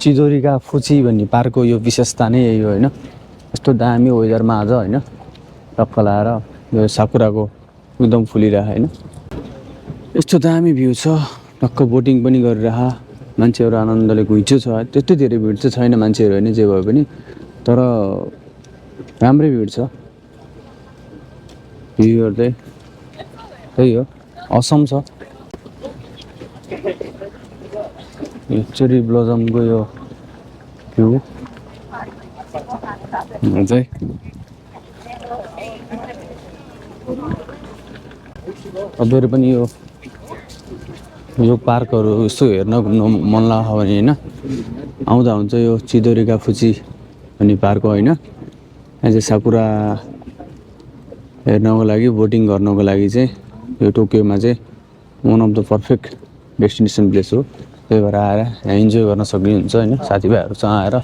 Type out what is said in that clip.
चिदोरीका फुची भन्ने पार्कको यो विशेषता नै यही हो होइन। यस्तो दामी वेदरमा आज होइन टक्क लाएर यो साकुराको एकदम फुलिरह होइन। यस्तो दामी भ्यू छ, टक्क बोटिङ पनि गरिरह, मान्छेहरू आनन्दले घुइँचो छ। त्यति धेरै भिड चाहिँ छैन मान्छेहरू होइन, जे भए पनि तर राम्रै भिड छ। भ्यूहरू चाहिँ त्यही हो, असम छ। यो चेरी ब्लोजमको यो भ्यू चाहिँ तपाईँहरू पनि यो पार्कहरू यसो हेर्न घुम्न मन लाग्यो भने होइन आउँदा हुन्छ। यो चिदोरीका फुची भन्ने पार्क होइन, यहाँ चाहिँ साकुरा हेर्नको लागि, बोटिङ गर्नको लागि चाहिँ यो टोकियोमा चाहिँ one of the perfect destination place हो। त्यही भएर आएर यहाँ इन्जोय गर्न सक्नुहुन्छ होइन, साथीभाइहरूसँग आएर।